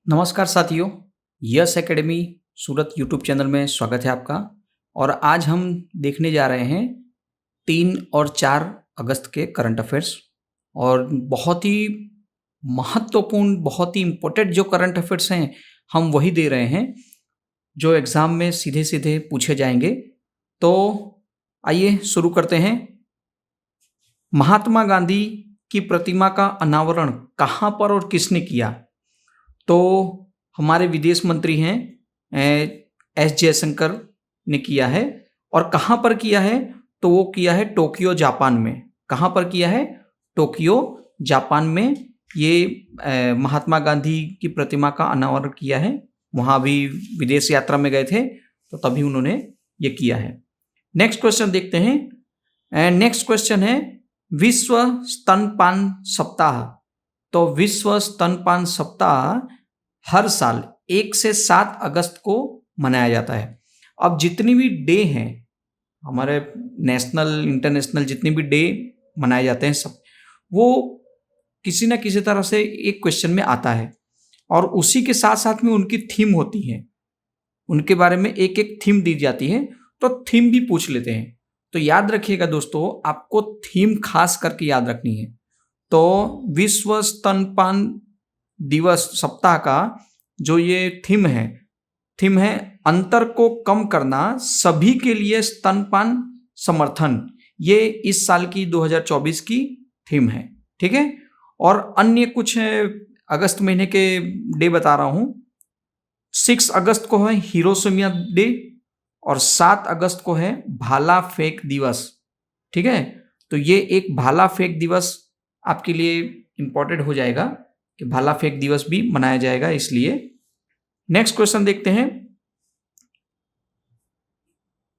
नमस्कार साथियों, yes academy सूरत YouTube channel में स्वागत है आपका। और आज हम देखने जा रहे हैं 3 और 4 अगस्त के करंट अफेयर्स। और बहुत ही महत्वपूर्ण, बहुत ही इम्पोर्टेंट जो करंट अफेयर्स हैं हम वही दे रहे हैं जो एग्ज़ाम में सीधे सीधे पूछे जाएंगे। तो आइए शुरू करते हैं। महात्मा गांधी की प्रतिमा का अनावरण कहाँ पर और किसने किया? तो हमारे विदेश मंत्री हैं एस जयशंकर ने किया है। और कहाँ पर किया है? तो वो किया है टोक्यो जापान में। कहाँ पर किया है? टोक्यो जापान में। ये महात्मा गांधी की प्रतिमा का अनावरण किया है। वहाँ भी विदेश यात्रा में गए थे तो तभी उन्होंने ये किया है। नेक्स्ट क्वेश्चन देखते हैं। नेक्स्ट क्वेश्चन है विश्व स्तनपान सप्ताह। तो विश्व स्तनपान सप्ताह हर साल 1 से 7 अगस्त को मनाया जाता है। अब जितनी भी डे हैं हमारे नेशनल इंटरनेशनल, जितनी भी डे मनाए जाते हैं सब, वो किसी न किसी तरह से एक क्वेश्चन में आता है और उसी के साथ साथ में उनकी थीम होती है। उनके बारे में एक एक थीम दी जाती है तो थीम भी पूछ लेते हैं। तो याद रखिएगा दोस्तों, आपको थीम खास करके याद रखनी है। तो विश्व स्तनपान दिवस सप्ताह का जो ये थीम है अंतर को कम करना, सभी के लिए स्तनपान समर्थन। ये इस साल की 2024 की थीम है। ठीक है। और अन्य कुछ अगस्त महीने के डे बता रहा हूं। 6 अगस्त को है हिरोशिमा डे और 7 अगस्त को है भाला फेंक दिवस। ठीक है। तो ये एक भाला फेंक दिवस आपके लिए इंपॉर्टेंट हो जाएगा कि भाला फेंक दिवस भी मनाया जाएगा इसलिए। नेक्स्ट क्वेश्चन देखते हैं।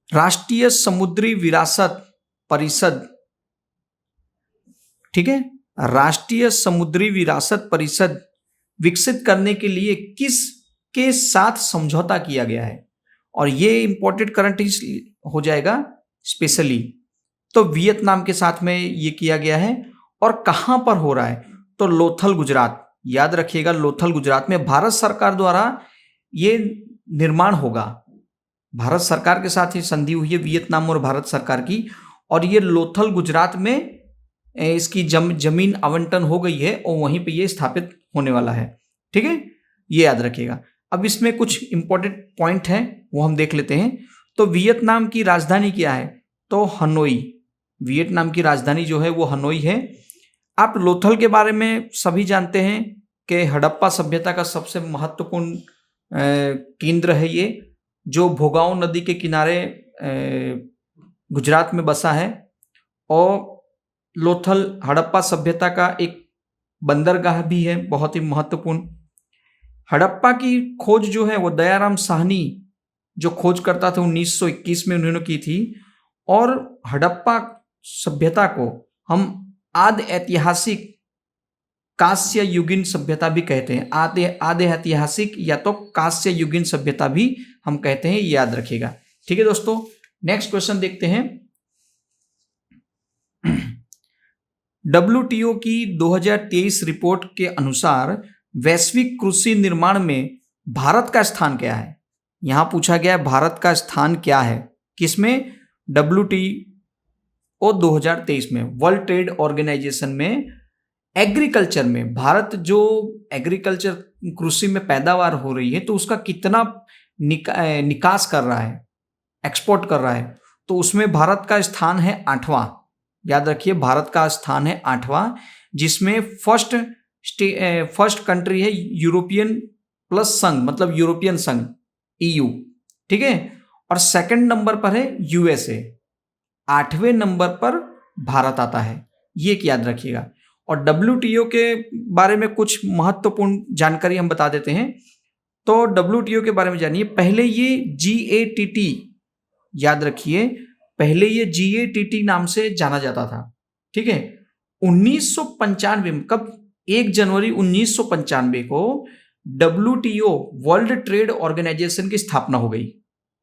राष्ट्रीय समुद्री विरासत परिषद, ठीक है, राष्ट्रीय समुद्री विरासत परिषद विकसित करने के लिए किस के साथ समझौता किया गया है? और ये इंपॉर्टेंट करंट हो जाएगा स्पेशली। तो वियतनाम के साथ में ये किया गया है। और कहां पर हो रहा है? तो लोथल गुजरात। याद रखिएगा, लोथल गुजरात में भारत सरकार द्वारा ये निर्माण होगा। भारत सरकार के साथ ही संधि हुई है वियतनाम और भारत सरकार की। और ये लोथल गुजरात में इसकी जमीन आवंटन हो गई है और वहीं पे ये स्थापित होने वाला है। ठीक है, ये याद रखिएगा। अब इसमें कुछ इंपॉर्टेंट पॉइंट है वो हम देख लेते हैं। तो वियतनाम की राजधानी क्या है? तो हनोई। वियतनाम की राजधानी जो है वो हनोई है। आप लोथल के बारे में सभी जानते हैं कि हड़प्पा सभ्यता का सबसे महत्वपूर्ण केंद्र है ये, जो भोगांव नदी के किनारे गुजरात में बसा है। और लोथल हड़प्पा सभ्यता का एक बंदरगाह भी है, बहुत ही महत्वपूर्ण। हड़प्पा की खोज जो है वो दयाराम साहनी जो खोज करता था 1921 में उन्होंने की थी। और हड़प्पा सभ्यता को हम आदि ऐतिहासिक कांस्य युगीन सभ्यता भी कहते हैं। आदि ऐतिहासिक या तो कांस्य युगीन सभ्यता भी हम कहते हैं, याद रखिएगा। ठीक है दोस्तों, नेक्स्ट क्वेश्चन देखते हैं। WTO की 2023 रिपोर्ट के अनुसार वैश्विक कृषि निर्माण में भारत का स्थान क्या है? यहां पूछा गया है भारत का स्थान क्या है, किसमें? WTO 2023 में, वर्ल्ड ट्रेड ऑर्गेनाइजेशन में। एग्रीकल्चर में भारत जो एग्रीकल्चर कृषि में पैदावार हो रही है तो उसका कितना निकास कर रहा है, एक्सपोर्ट कर रहा है, तो उसमें भारत का स्थान है 8वां। याद रखिए, भारत का स्थान है 8वां, जिसमें फर्स्ट कंट्री है यूरोपियन प्लस संघ, मतलब यूरोपियन संघ EU। ठीक है। और सेकंड नंबर पर है USA। 8वें नंबर पर भारत आता है, ये याद रखिएगा। और WTO के बारे में कुछ महत्वपूर्ण जानकारी हम बता देते हैं। तो WTO के बारे में जानिए। पहले ये GATT, याद रखिए, पहले ये GATT नाम से जाना जाता था। ठीक है। 1995 में, कब? 1 जनवरी 1995 को WTO वर्ल्ड ट्रेड ऑर्गेनाइजेशन की स्थापना हो गई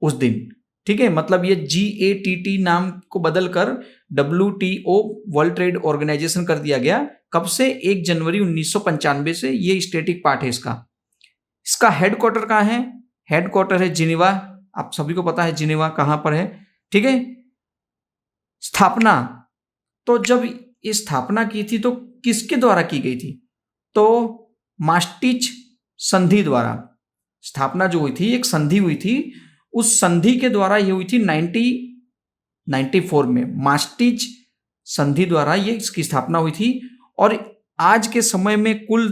उस दिन। ठीक है, मतलब ये GATT नाम को बदलकर WTO वर्ल्ड ट्रेड ऑर्गेनाइजेशन कर दिया गया। कब से? 1 जनवरी 1995 से। ये स्टैटिक पार्ट है इसका। इसका हेडक्वार्टर कहाँ है? हेडक्वार्टर है जिनेवा। आप सभी को पता है जिनेवा कहाँ पर है, ठीक है। स्थापना, तो जब ये स्थापना की थी तो किसके द्वारा की गई थी? तो मास्टिच संधि द्वारा स्थापना जो हुई थी, एक संधि हुई थी, उस संधि के द्वारा ये हुई थी 1994 में। मास्टिच संधि द्वारा ये इसकी स्थापना हुई थी। और आज के समय में कुल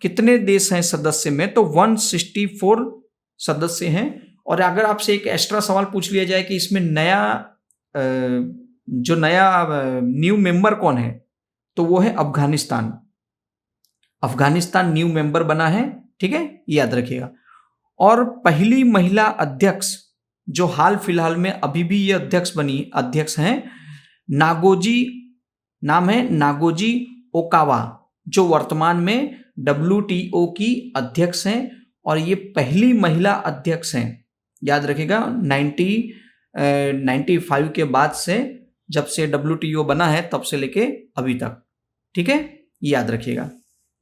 कितने देश हैं सदस्य में? तो 164 सदस्य हैं। और अगर आपसे एक एक्स्ट्रा सवाल पूछ लिया जाए कि इसमें जो नया न्यू मेंबर कौन है, तो वो है अफगानिस्तान। अफगानिस्तान न्यू मेंबर बना है, ठीक है, याद रखिएगा। और पहली महिला अध्यक्ष जो हाल फिलहाल में अभी भी ये अध्यक्ष हैं, नागोजी, नाम है नागोजी ओकावा, जो वर्तमान में WTO की अध्यक्ष हैं। और ये पहली महिला अध्यक्ष हैं, याद रखिएगा। 1995 के बाद से, जब से WTO बना है तब से लेके अभी तक, ठीक है, याद रखिएगा।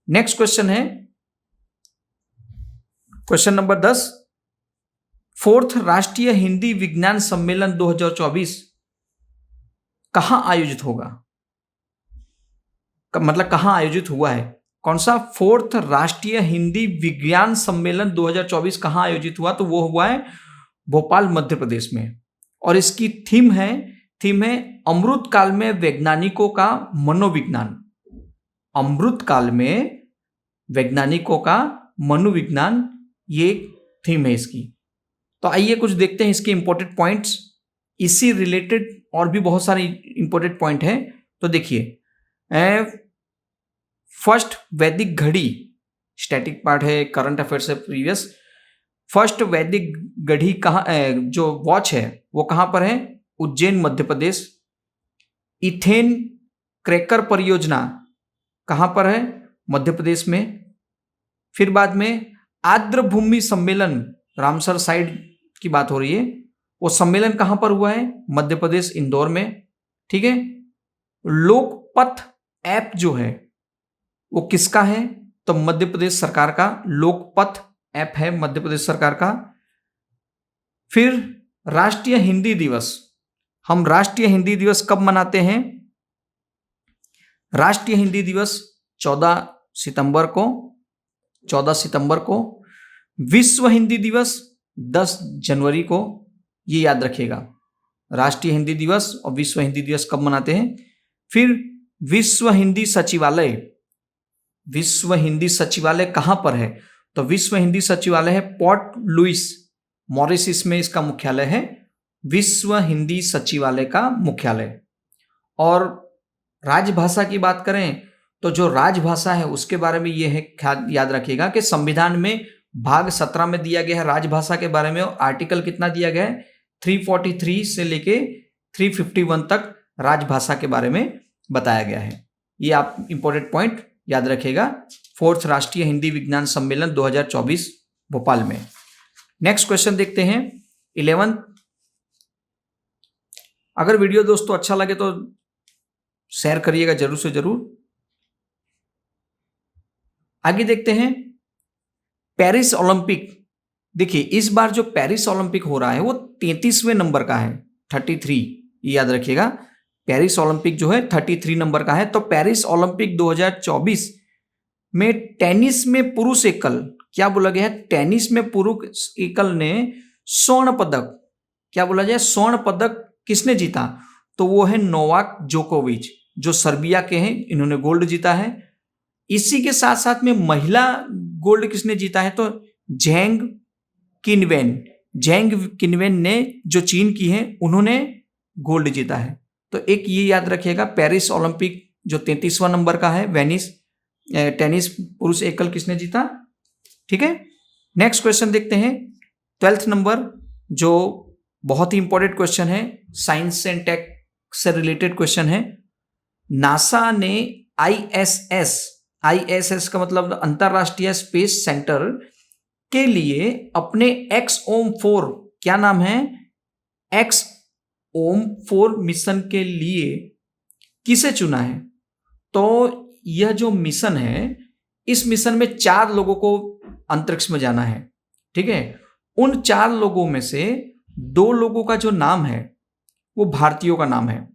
नेक्स्ट क्वेश्चन है क्वेश्चन नंबर 10। 4th राष्ट्रीय हिंदी विज्ञान सम्मेलन 2024 कहां आयोजित होगा? मतलब कहां आयोजित हुआ है? कौन सा 4th राष्ट्रीय हिंदी विज्ञान सम्मेलन 2024 कहां आयोजित हुआ? तो वो हुआ है भोपाल, मध्य प्रदेश में। और इसकी थीम है अमृत काल में वैज्ञानिकों का मनोविज्ञान। अमृत काल में वैज्ञानिकों का मनोविज्ञान, ये थीम है इसकी। तो आइए कुछ देखते हैं इसके इंपॉर्टेंट पॉइंट्स। इसी रिलेटेड और भी बहुत सारे इंपॉर्टेंट पॉइंट हैं। तो देखिए, फर्स्ट वैदिक घड़ी, स्टैटिक पार्ट है, करंट अफेयर्स है प्रीवियस। फर्स्ट वैदिक घड़ी कहाँ, जो वॉच है वो कहाँ पर है? उज्जैन, मध्य प्रदेश। इथेन क्रैकर परियोजना कहाँ पर है? मध्य प्रदेश में। फिर बाद में आर्द्र भूमि सम्मेलन, रामसर साइड की बात हो रही है, वो सम्मेलन कहाँ पर हुआ है? मध्य प्रदेश, इंदौर में, ठीक है। लोकपथ ऐप जो है वो किसका है? तो मध्य प्रदेश सरकार का लोकपथ ऐप है, मध्य प्रदेश सरकार का। फिर राष्ट्रीय हिंदी दिवस, हम राष्ट्रीय हिंदी दिवस कब मनाते हैं? राष्ट्रीय हिंदी दिवस 14 सितंबर को। विश्व हिंदी दिवस 10 जनवरी को, ये याद रखिएगा। राष्ट्रीय हिंदी दिवस और विश्व हिंदी दिवस कब मनाते हैं? फिर विश्व हिंदी सचिवालय कहां पर है? तो विश्व हिंदी सचिवालय है पोर्ट लुइस, मॉरिशस में इसका मुख्यालय है, विश्व हिंदी सचिवालय का मुख्यालय। और राजभाषा की बात करें तो जो राजभाषा है उसके बारे में ये है, याद रखिएगा कि संविधान में भाग 17 में दिया गया है राजभाषा के बारे में। और आर्टिकल कितना दिया गया है? 343 से लेके 351 तक राजभाषा के बारे में बताया गया है। ये आप इंपॉर्टेंट पॉइंट याद रखिएगा। 4th राष्ट्रीय हिंदी विज्ञान सम्मेलन 2024 भोपाल में। नेक्स्ट क्वेश्चन देखते हैं 11th। अगर वीडियो दोस्तों अच्छा लगे तो शेयर करिएगा जरूर से जरूर। आगे देखते हैं पेरिस ओलंपिक। देखिए, इस बार जो पेरिस ओलंपिक हो रहा है वो 33वें नंबर का है, 33, ये याद रखिएगा। पेरिस ओलंपिक जो है 33 नंबर का है। तो पेरिस ओलंपिक 2024 में टेनिस में पुरुष एकल, क्या बोला गया है? टेनिस में पुरुष एकल ने स्वर्ण पदक, क्या बोला जाए, स्वर्ण पदक किसने जीता? तो वो है नोवाक जोकोविच, जो सर्बिया के हैं, इन्होंने गोल्ड जीता है। इसी के साथ साथ में महिला गोल्ड किसने जीता है? तो झैंग किनवेन ने, जो चीन की है, उन्होंने गोल्ड जीता है। तो एक ये याद रखिएगा, पेरिस ओलंपिक जो 33वां नंबर का है, टेनिस पुरुष एकल किसने जीता, ठीक है। नेक्स्ट क्वेश्चन देखते हैं 12th नंबर, जो बहुत ही इंपॉर्टेंट क्वेश्चन है, साइंस एंड टेक से रिलेटेड क्वेश्चन है। नासा ने ISS का मतलब अंतरराष्ट्रीय स्पेस सेंटर के लिए अपने XOM-4, क्या नाम है, XOM-4 मिशन के लिए किसे चुना है? तो यह जो मिशन है, इस मिशन में 4 लोगों को अंतरिक्ष में जाना है। ठीक है, उन 4 लोगों में से 2 लोगों का जो नाम है वो भारतीयों का नाम है,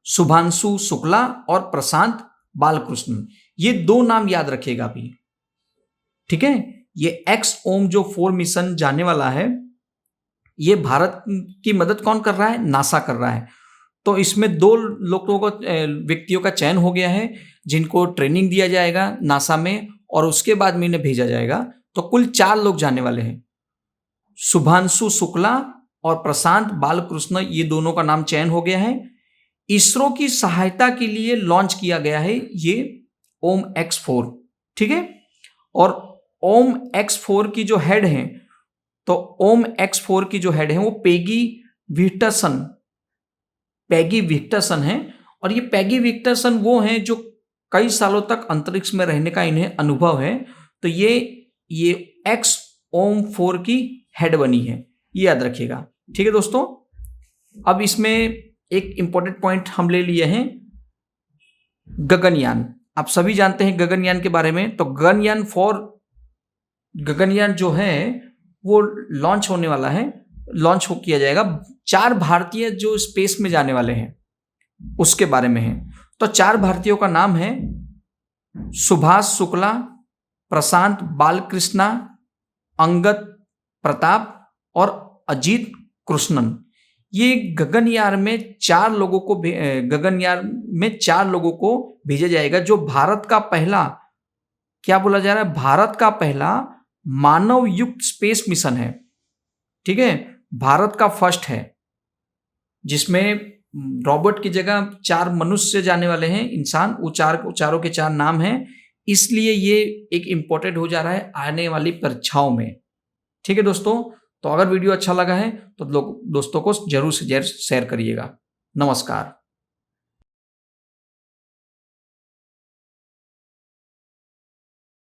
शुभांशु शुक्ला और प्रशांत बालकृष्ण। ये 2 नाम याद रखिएगा अभी। ठीक है, ये एक्स ओम जो 4 मिशन जाने वाला है, ये भारत की मदद कौन कर रहा है? नासा कर रहा है। तो इसमें 2 लोगों को व्यक्तियों का चयन हो गया है जिनको ट्रेनिंग दिया जाएगा नासा में और उसके बाद में इन्हें भेजा जाएगा। तो कुल 4 लोग जाने वाले हैं, शुभांशु शुक्ला और प्रशांत बालकृष्ण, ये दोनों का नाम चयन हो गया है। इसरो की सहायता के लिए लॉन्च किया गया है ये ओम X4। ठीक है, और ओम X4 की जो हेड है, तो ओम X4 की जो हेड है वो पैगी विक्टरसन है। और ये पैगी विक्टरसन वो हैं जो कई सालों तक अंतरिक्ष में रहने का इन्हें अनुभव है। तो ये एक्स ओम 4 की हेड बनी है, ये याद रखिएगा। ठीक है दोस्तों, अब इसमें एक इंपॉर्टेंट पॉइंट हम ले लिए हैं, गगनयान। आप सभी जानते हैं गगनयान के बारे में। तो गगनयान जो है वो लॉन्च होने वाला है, किया जाएगा। 4 भारतीय जो स्पेस में जाने वाले हैं उसके बारे में है। तो 4 भारतीयों का नाम है सुभाष शुक्ला, प्रशांत बालकृष्णा, अंगद प्रताप और अजीत कृष्णन। ये गगनयान में 4 लोगों को भेजा जाएगा, जो भारत का पहला, क्या बोला जा रहा है, भारत का पहला मानव युक्त स्पेस मिशन है। ठीक है, भारत का फर्स्ट है जिसमें रॉबोट की जगह 4 मनुष्य जाने वाले हैं, इंसान। वो चारों के 4 नाम हैं, इसलिए ये एक इंपॉर्टेंट हो जा रहा है आने वाली परीक्षाओं में। ठीक है दोस्तों, तो अगर वीडियो अच्छा लगा है तो दोस्तों को जरूर से शेयर करिएगा। नमस्कार।